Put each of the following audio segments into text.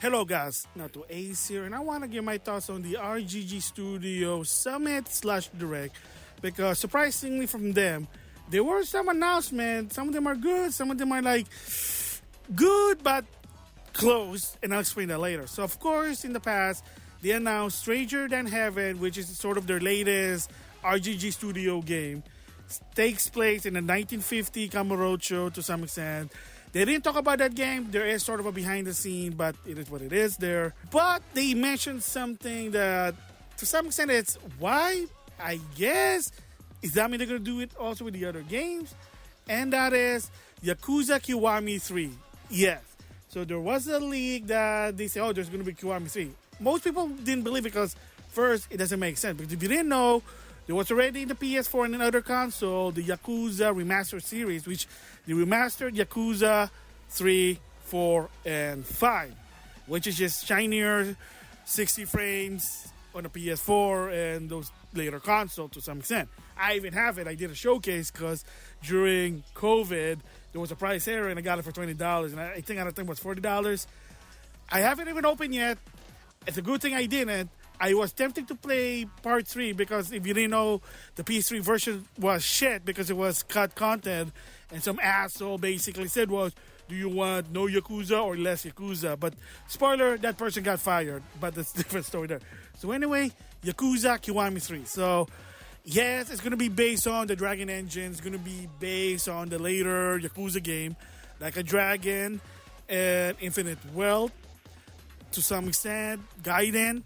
Hello guys, NautoAis here, and I want to give my thoughts on the RGG Studios Summit / Direct because surprisingly from them, there were some announcements. Some of them are good, some of them are like good but close, and I'll explain that later. So of course, in the past, they announced Stranger Than Heaven, which is sort of their latest RGG Studio game. Takes place in the 1950 Kamurocho to some extent. They didn't talk about that game. There is sort of a behind the scene, but it is what it is there. But they mentioned something that to some extent it's why, I guess. Is that mean they're going to do it also with the other games? And that is Yakuza Kiwami 3. Yes. So there was a leak that they say, oh, there's going to be Kiwami 3. Most people didn't believe it because first, it doesn't make sense. Because if you didn't know, there was already in the PS4 and another console, the Yakuza Remastered series, which they remastered Yakuza 3, 4, and 5, which is just shinier, 60 frames on the PS4 and those later console to some extent. I even have it. I did a showcase because during COVID, there was a price error and I got it for $20. And I think at the time it was $40. I haven't even opened yet. It's a good thing I didn't. I was tempted to play part 3 because if you didn't know, the PS3 version was shit because it was cut content, and some asshole basically said was, do you want no Yakuza or less Yakuza? But spoiler, that person got fired, but that's a different story there. So anyway, Yakuza Kiwami 3. So yes, it's going to be based on the Dragon engine. It's going to be based on the later Yakuza game, like a Dragon and Infinite Wealth to some extent, Gaiden.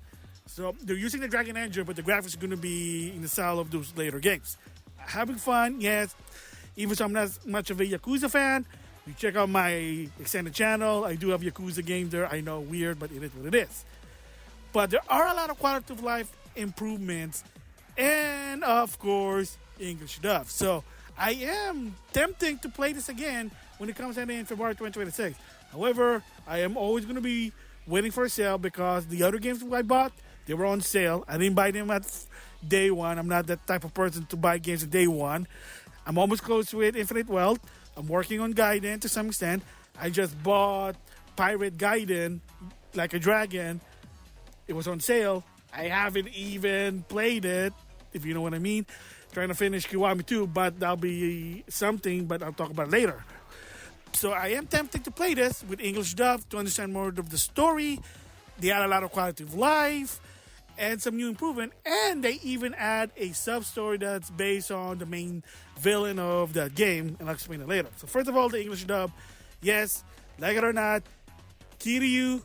So they're using the Dragon engine, but the graphics are going to be in the style of those later games. Having fun, yes. Even though I'm not much of a Yakuza fan, you check out my extended channel. I do have Yakuza games there. I know, weird, but it is what it is. But there are a lot of quality of life improvements and, of course, English dub. So I am tempting to play this again when it comes out in February 2026. However, I am always going to be waiting for a sale because the other games I bought, they were on sale. I didn't buy them at day one. I'm not that type of person to buy games at day one. I'm almost close with Infinite Wealth. I'm working on Gaiden to some extent. I just bought Pirate Gaiden, like a dragon. It was on sale. I haven't even played it, if you know what I mean. Trying to finish Kiwami 2, but that'll be something, but I'll talk about it later. So I am tempted to play this with English dub to understand more of the story. They add a lot of quality of life and some new improvement. And they even add a sub-story that's based on the main villain of that game. And I'll explain it later. So first of all, the English dub. Yes, like it or not, Kiryu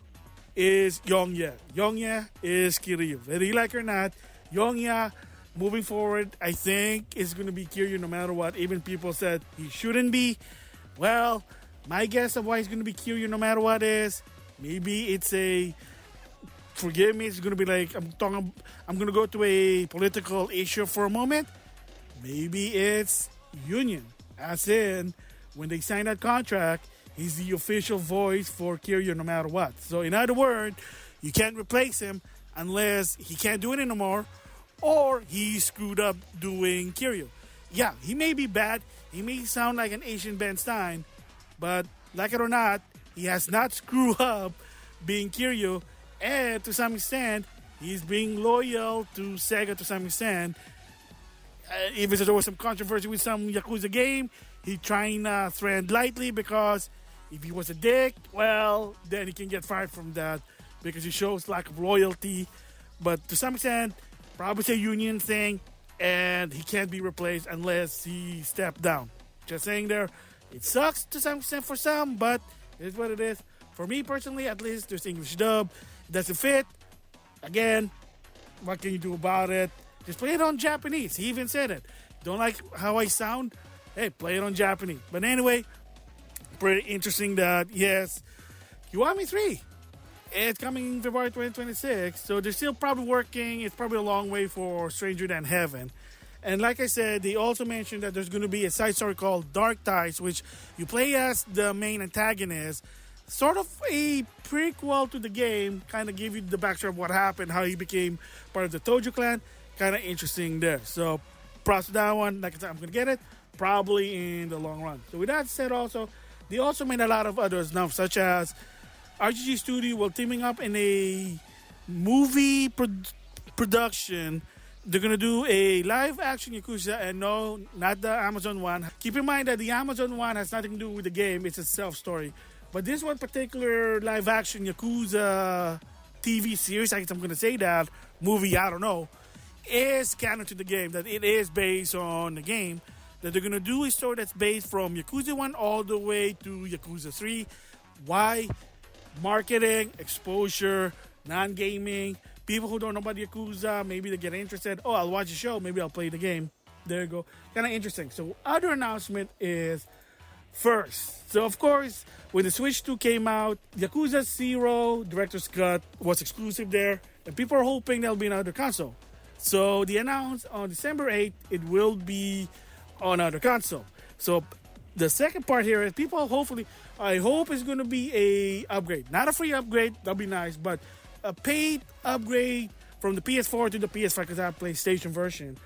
is Yongya. Yongya is Kiryu. Whether you like it or not, Yongya, moving forward, I think is going to be Kiryu no matter what. Even people said he shouldn't be. Well, my guess of why he's going to be Kiryu no matter what is, maybe it's a, forgive me, it's going to be like, I'm going to go to a political issue for a moment. Maybe it's union. As in, when they sign that contract, he's the official voice for Kiryu no matter what. So in other words, you can't replace him unless he can't do it anymore or he screwed up doing Kiryu. Yeah, he may be bad. He may sound like an Asian Ben Stein, but like it or not, he has not screwed up being Kiryu, and to some extent, he's being loyal to Sega to some extent. Even though there was some controversy with some Yakuza game, he trying to tread lightly because if he was a dick, well, then he can get fired from that because he shows lack of loyalty. But to some extent, probably a union thing. And he can't be replaced unless he stepped down. Just saying there, it sucks to some extent for some, but it's what it is. For me personally, at least, there's English dub. It doesn't fit. Again, what can you do about it? Just play it on Japanese. He even said it. Don't like how I sound? Hey, play it on Japanese. But anyway, pretty interesting that, yes, Kiwami 3. It's coming in February 2026, so they're still probably working. It's probably a long way for Stranger Than Heaven. And like I said, they also mentioned that there's going to be a side story called Dark Ties, which you play as the main antagonist. Sort of a prequel to the game, kind of give you the backstory of what happened, how he became part of the Tojo clan. Kind of interesting there. So, props to that one. Like I said, I'm going to get it probably in the long run. So with that said also, they also made a lot of others now, such as RGG Studio will teaming up in a movie production. They're gonna do a live action Yakuza, and no, not the Amazon one. Keep in mind that the Amazon one has nothing to do with the game; it's a self story. But this one particular live action Yakuza TV series, I guess I'm gonna say that movie, I don't know, is canon to the game. That it is based on the game. That they're gonna do a story that's based from Yakuza 1 all the way to Yakuza 3. Why? Marketing, exposure, non-gaming. People who don't know about Yakuza, maybe they get interested. Oh, I'll watch the show. Maybe I'll play the game. There you go. Kind of interesting. So, other announcement is first. So, of course, when the Switch 2 came out, Yakuza 0 Director's Cut was exclusive there. And people are hoping there'll be another console. So, they announced on December 8th, it will be on other console. So, the second part here is people hopefully, I hope it's going to be a upgrade. Not a free upgrade. That'll be nice. But a paid upgrade from the PS4 to the PS5 because I have PlayStation version.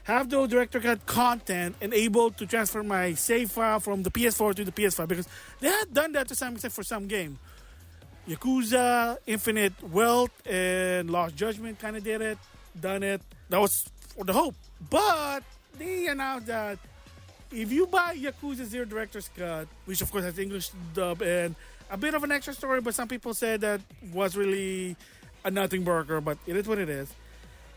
Have those director cut content and able to transfer my save file from the PS4 to the PS5 because they had done that to some extent for some game. Yakuza, Infinite Wealth, and Lost Judgment kind of did it, done it. That was for the hope. But they announced that if you buy Yakuza 0 Director's Cut, which of course has English dub and a bit of an extra story, but some people said that was really a nothing burger, but it is what it is.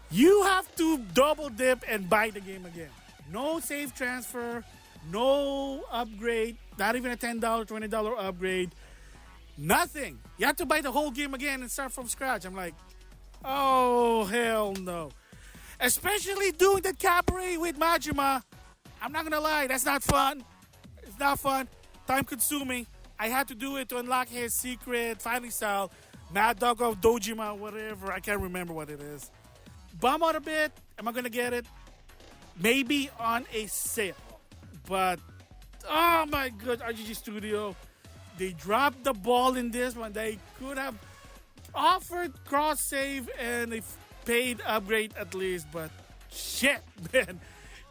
You have to double dip and buy the game again. No save transfer, no upgrade, not even a $10, $20 upgrade, nothing. You have to buy the whole game again and start from scratch. I'm like, oh, hell no. Especially doing that cabaret with Majima. I'm not gonna lie, that's not fun. It's not fun. Time consuming. I had to do it to unlock his secret fighting style. Mad Dog of Dojima, whatever. I can't remember what it is. Bum out a bit. Am I gonna get it? Maybe on a sale. But, oh my god, RGG Studio. They dropped the ball in this one. They could have offered cross-save and a paid upgrade at least. But, shit, man.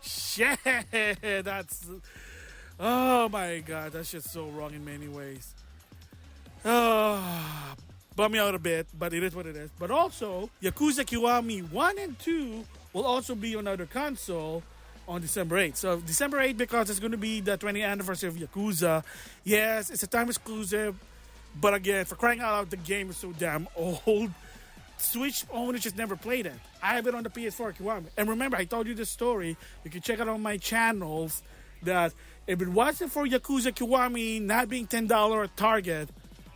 Shit. That's... Oh my god, that's just so wrong in many ways. Bum me out a bit, but it is what it is. But also, Yakuza Kiwami 1 and 2 will also be on other console on December 8th. So December 8th, because it's going to be the 20th anniversary of Yakuza. Yes, it's a time exclusive, but again, for crying out loud, the game is so damn old. Switch owners just never played it. I have it on the PS4 Kiwami. And remember, I told you this story. You can check it on my channels. That if it wasn't for Yakuza Kiwami not being $10 at Target,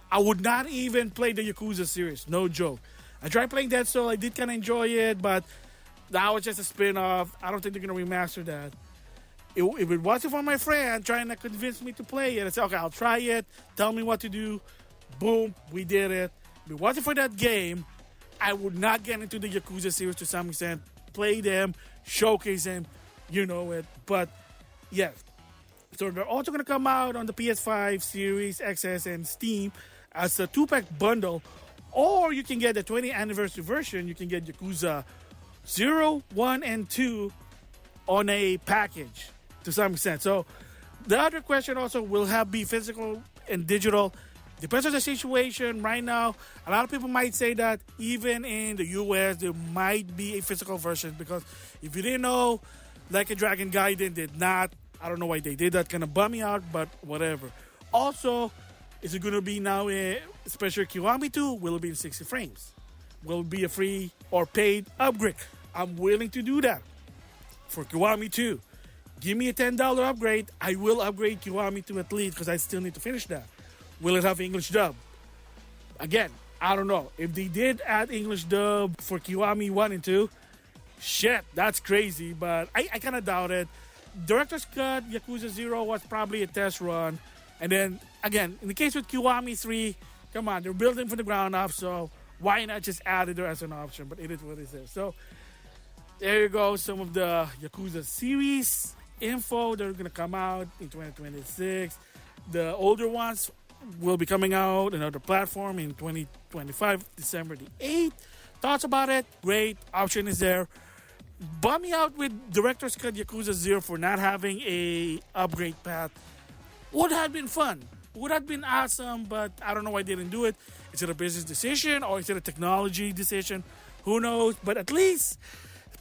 I would not even play the Yakuza series. No joke. I tried playing Dead Soul. I did kind of enjoy it, but that was just a spin-off. I don't think they're going to remaster that. If it wasn't for my friend trying to convince me to play it, I said, okay, I'll try it. Tell me what to do. Boom, we did it. If it wasn't for that game, I would not get into the Yakuza series to some extent. Play them, showcase them, you know it. But yes, so they're also going to come out on the PS5 Series XS and Steam as a 2-pack bundle, or you can get the 20th anniversary version. You can get Yakuza 0, 1, and 2 on a package to some extent. So the other question also will be physical and digital. Depends on the situation. Right now, a lot of people might say that even in the US, there might be a physical version because if you didn't know, Like a Dragon Gaiden did not. I don't know why they did that. Kind of bum me out, but whatever. Also, is it going to be now a special Kiwami 2? Will it be in 60 frames? Will it be a free or paid upgrade? I'm willing to do that for Kiwami 2. Give me a $10 upgrade. I will upgrade Kiwami 2 at least because I still need to finish that. Will it have English dub? Again, I don't know. If they did add English dub for Kiwami 1 and 2, shit, that's crazy. But I kind of doubt it. Director's Cut, Yakuza 0 was probably a test run. And then, again, in the case with Kiwami 3, come on, they're building from the ground up. So why not just add it there as an option? But it is what it is. So there you go. Some of the Yakuza series info. They're going to come out in 2026. The older ones will be coming out on another platform in 2025, December the 8th. Thoughts about it? Great. Option is there. Bum me out with Director's Cut Yakuza 0 for not having a upgrade path. Would have been fun. would have been awesome, but I don't know why they didn't do it. Is it a business decision or is it a technology decision? Who knows? But at least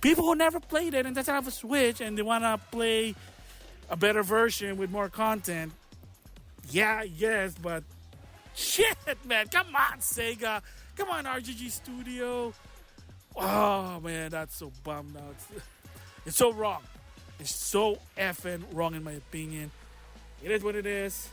people who never played it and doesn't have a Switch and they want to play a better version with more content, yeah, yes, but shit, man, come on, Sega. Come on, RGG Studio. Oh, man, that's so bummed out. It's so wrong. It's so effing wrong in my opinion. It is what it is.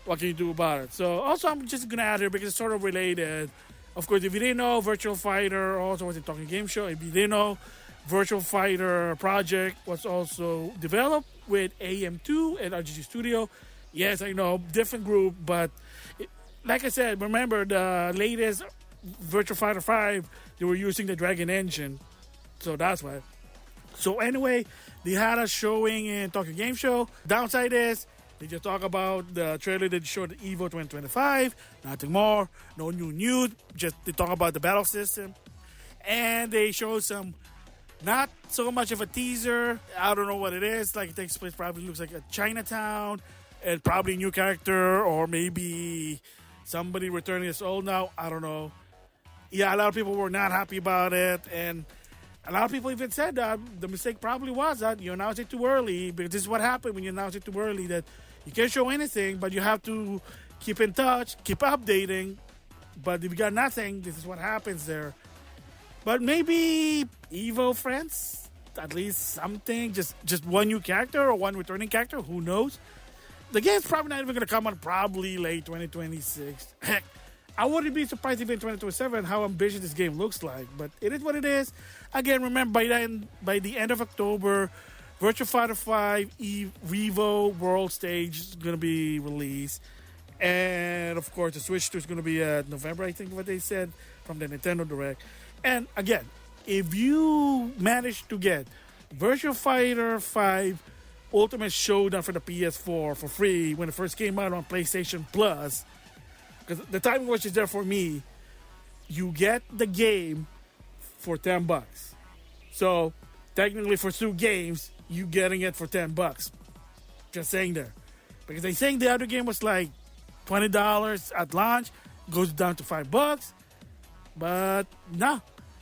What can you do about it? So, also, I'm just going to add here because it's sort of related. Of course, if you didn't know, Virtual Fighter also was a talking game show. If you didn't know, Virtual Fighter project was also developed with AM2 and RGG Studio. Yes, I know, different group, but like I said, remember the latest Virtual Fighter 5, they were using the Dragon engine. So that's why. So anyway, they had a showing in Tokyo Game Show. Downside is, they just talk about the trailer that showed EVO 2025. Nothing more. No new news. Just they talk about the battle system. And they show some, not so much of a teaser. I don't know what it is. Like, it takes place, probably looks like a Chinatown. And probably a new character. Or maybe somebody returning as old now. I don't know. Yeah, a lot of people were not happy about it. And a lot of people even said that the mistake probably was that you announced it too early. Because this is what happened when you announce it too early. That you can't show anything, but you have to keep in touch, keep updating. But if you got nothing, this is what happens there. But maybe Evo friends, at least something, just one new character or one returning character, who knows? The game's probably not even going to come out probably late 2026. Heck, I wouldn't be surprised even in 2027 how ambitious this game looks like. But it is what it is. Again, remember, by the end of October, Virtua Fighter 5 Revo World Stage is going to be released. And, of course, the Switch 2 is going to be November, I think what they said, from the Nintendo Direct. And, again, if you manage to get Virtua Fighter 5 Ultimate Showdown for the PS4 for free when it first came out on PlayStation Plus, because the timing was just there for me, you get the game for $10. So, technically for 2 games, you getting it for $10. Just saying there. Because they saying the other game was like $20 at launch, goes down to $5. But no,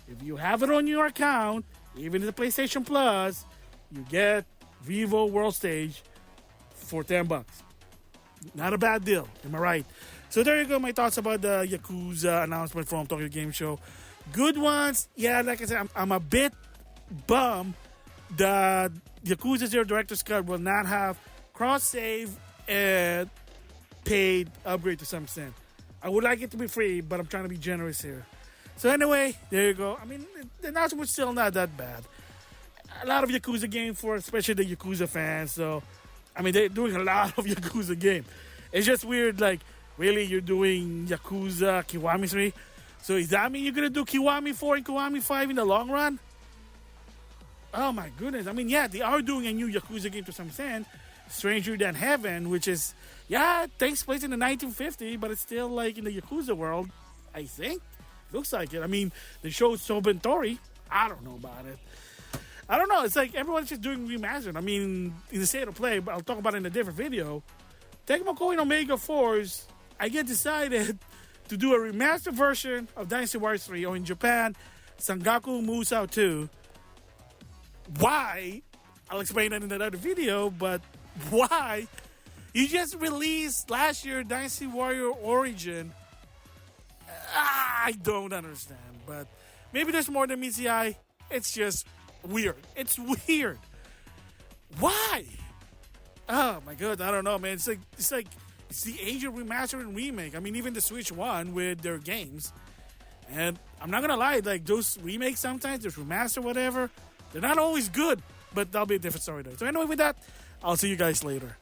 if you have it on your account, even in the PlayStation Plus, you get Revo World Stage for $10. Not a bad deal, am I right? So there you go, my thoughts about the Yakuza announcement from Tokyo Game Show. Good ones. Yeah, like I said, I'm a bit bummed that Yakuza 0 Director's Cut will not have cross-save and paid upgrade to some extent. I would like it to be free, but I'm trying to be generous here. So anyway, there you go. I mean, the announcement was still not that bad. A lot of Yakuza games for especially the Yakuza fans. So, I mean, they're doing a lot of Yakuza games. It's just weird, like, really, you're doing Yakuza Kiwami 3? So does that mean you're going to do Kiwami 4 and Kiwami 5 in the long run? Oh my goodness. I mean, yeah, they are doing a new Yakuza game to some extent. Stranger Than Heaven, which is, yeah, it takes place in the 1950s, but it's still like in the Yakuza world, I think. Looks like it. I mean, they showed Sobentori. I don't know about it. I don't know. It's like everyone's just doing remastered. I mean, in the state of play, but I'll talk about it in a different video. Tecmo Koei Omega Force, I get decided to do a remastered version of Dynasty Warriors 3, or in Japan, Sangaku Musou 2. Why? I'll explain that in another video, but why? You just released last year Dynasty Warrior Origin. I don't understand, but maybe there's more than meets the eye. It's just weird. It's weird. Why? Oh my god, I don't know, man. It's the age of remaster and remake. I mean, even the Switch one with their games. And I'm not gonna lie, like those remakes sometimes, there's remaster, whatever, they're not always good. But that'll be a different story though. So anyway, with that, I'll see you guys later.